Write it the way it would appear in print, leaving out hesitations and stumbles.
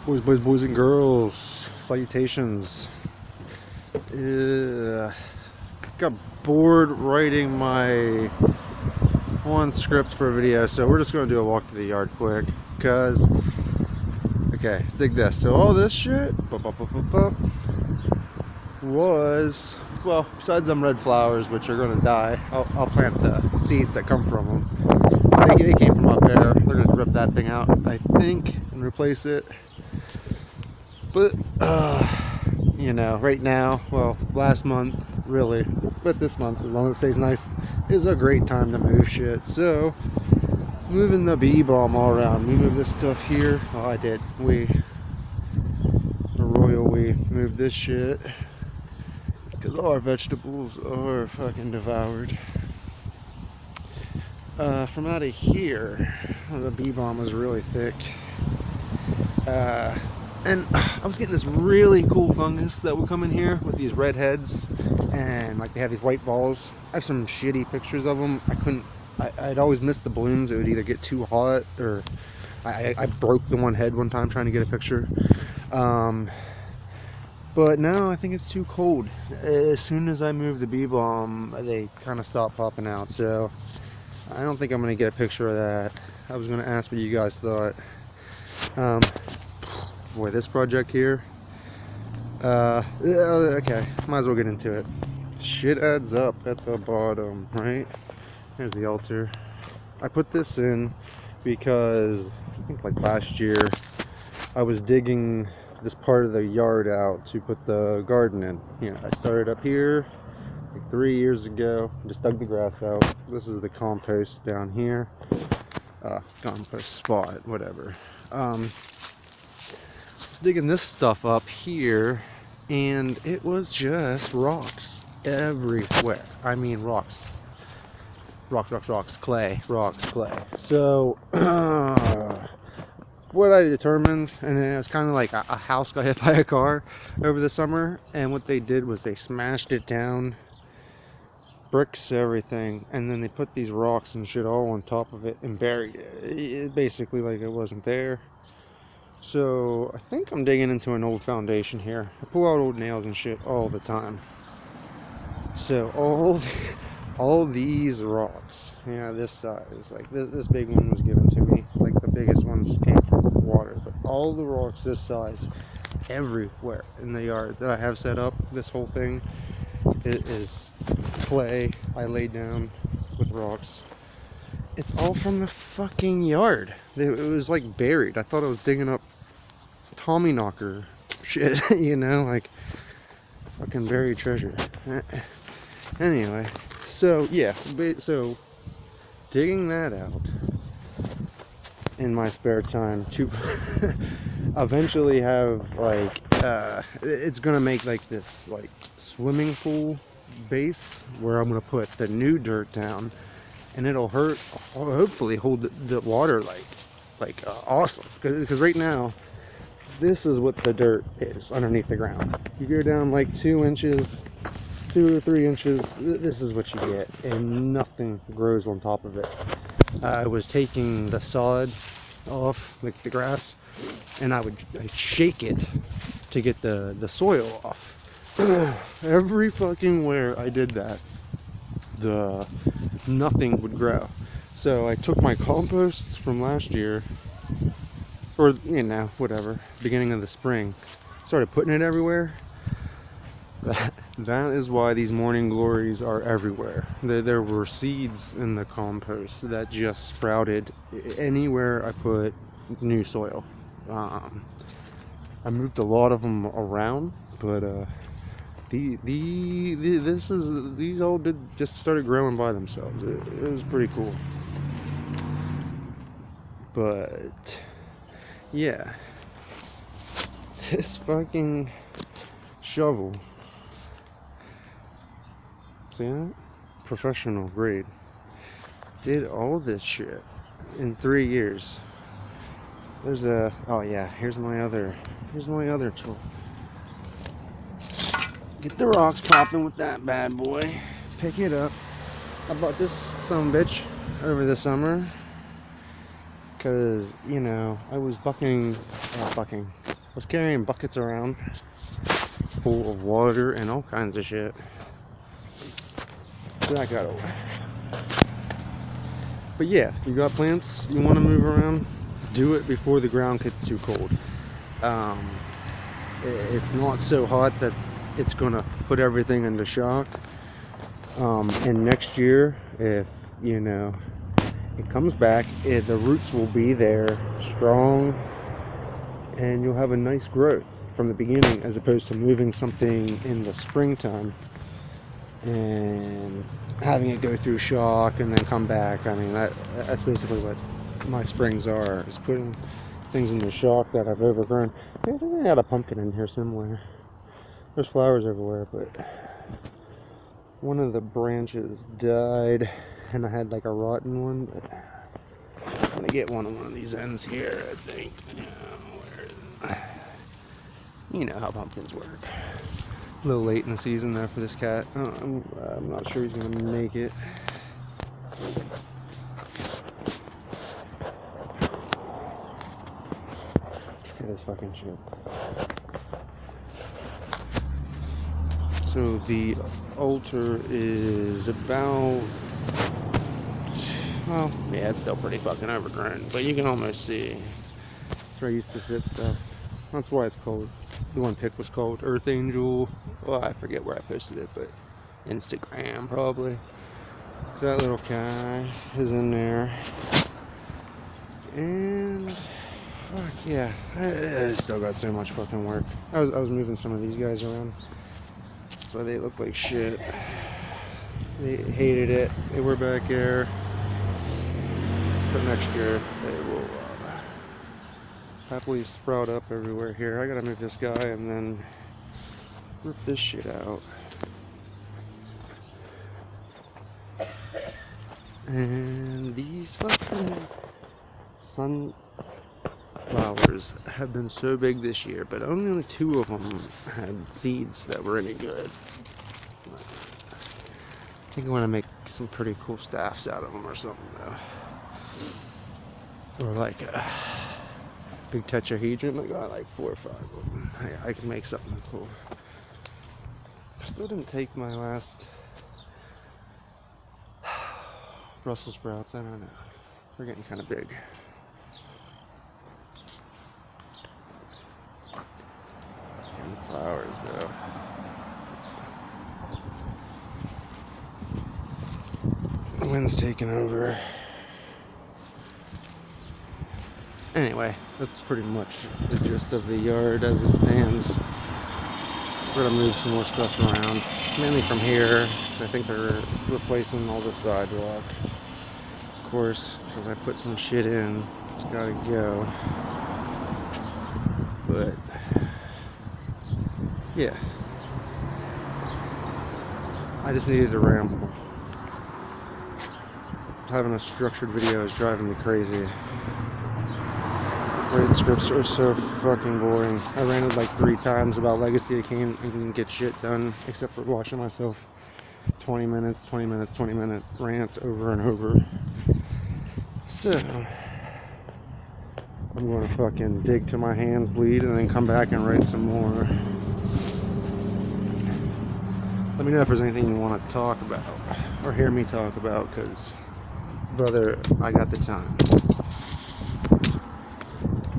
Boys and girls, salutations. Got bored writing my one script for a video, so we're just gonna do a walk to the yard quick. Okay, dig this. So all this shit was, well, besides them red flowers, which are gonna die, I'll plant the seeds that come from them. They came from up there. They're gonna rip that thing out, I think, and replace it. But you know, right now, well, last month really, but this month, as long as it stays nice, is a great time to move shit. So moving the bee balm all around. We moved this stuff here. Oh, I did. We moved this shit because all our vegetables are fucking devoured. From out of here, the bee balm was really thick. And I was getting this really cool fungus that would come in here with these red heads, and like they have these white balls. I have some shitty pictures of them. I'd always miss the blooms. It would either get too hot, or I broke the one head one time trying to get a picture. But now I think it's too cold. As soon as I move the bee balm, they kind of stop popping out. So I don't think I'm going to get a picture of that. I was going to ask what you guys thought. Boy, this project here. Okay, might as well get into it. Shit adds up at the bottom, right? There's the altar. I put this in because I think like last year I was digging this part of the yard out to put the garden in. You know, I started up here like 3 years ago, just dug the grass out. This is the compost down here. Compost spot, whatever. Digging this stuff up here, and it was just rocks everywhere. I mean rocks, clay. So what I determined, and it was kind of like a house got hit by a car over the summer, and what they did was they smashed it down, bricks, everything, and then they put these rocks and shit all on top of it and buried it basically like it wasn't there. So I think I'm digging into an old foundation here. I pull out old nails and shit all the time. So all these rocks, yeah, this size, like this big one was given to me. Like the biggest ones came from water, but all the rocks this size, everywhere in the yard that I have set up, this whole thing, it is clay I laid down with rocks. It's all from the fucking yard. It was like buried. I thought I was digging up Tommy knocker shit, you know, like fucking buried treasure. Anyway, so yeah, so digging that out in my spare time to eventually have like it's gonna make like this like swimming pool base where I'm gonna put the new dirt down, and it'll hopefully hold the water like awesome, because right now this is what the dirt is underneath the ground. You go down like 2 inches, 2 or 3 inches, this is what you get, and nothing grows on top of it. I was taking the sod off, like the grass, and I'd shake it to get the soil off. Every fucking where I did that, nothing would grow. So I took my compost from last year, or you know, whatever, beginning of the spring, started putting it everywhere. That is why these morning glories are everywhere. There were seeds in the compost that just sprouted anywhere I put new soil. I moved a lot of them around, but these all just started growing by themselves. It was pretty cool. But yeah, this fucking shovel, see that? Professional grade. Did all this shit in 3 years. There's oh yeah, here's my other tool. Get the rocks popping with that bad boy. Pick it up. I bought this sumbitch over the summer because, you know, I was was carrying buckets around full of water and all kinds of shit. So that got away. But yeah, you got plants, you want to move around, do it before the ground gets too cold. It's not so hot that it's gonna put everything into shock. And next year, if you know it comes back, the roots will be there, strong, and you'll have a nice growth from the beginning, as opposed to moving something in the springtime and having it go through shock and then come back. I mean, that's basically what my springs are, is putting things into shock that I've overgrown. I think I got a pumpkin in here somewhere. There's flowers everywhere, but one of the branches died and I had like a rotten one, but I'm gonna get one of these ends here, I think. You know how pumpkins work. A little late in the season though for this cat. I'm not sure he's gonna make it. Look at this fucking shit. So the altar is about, well, yeah, it's still pretty fucking overgrown, but you can almost see. That's where I used to sit stuff. That's why it's called, the one pick was called Earth Angel. Well, I forget where I posted it, but Instagram probably. So that little guy is in there. And fuck yeah, I still got so much fucking work. I was moving some of these guys around. That's why they look like shit. They hated it. They were back there. But next year they will happily sprout up everywhere here. I gotta move this guy and then rip this shit out. And these fucking sunflowers have been so big this year, but only 2 of them had seeds that were any good. I think I want to make some pretty cool staffs out of them or something though. Or like a big tetrahedron. I got like 4 or 5 of them. I can make something cool. I still didn't take my last Brussels sprouts. I don't know. They're getting kind of big. And flowers though. The wind's taking over. Anyway, that's pretty much the gist of the yard as it stands. We're gonna move some more stuff around, mainly from here. I think they're replacing all the sidewalk, of course, because I put some shit in. It's gotta go. But yeah, I just needed to ramble. Having a structured video is driving me crazy. Writing scripts are so fucking boring. I ranted like 3 times about Legacy. I can't even get shit done except for watching myself 20 minute rants over and over. So I'm gonna fucking dig till my hands bleed and then come back and write some more. Let me know if there's anything you want to talk about or hear me talk about, because brother, I got the time.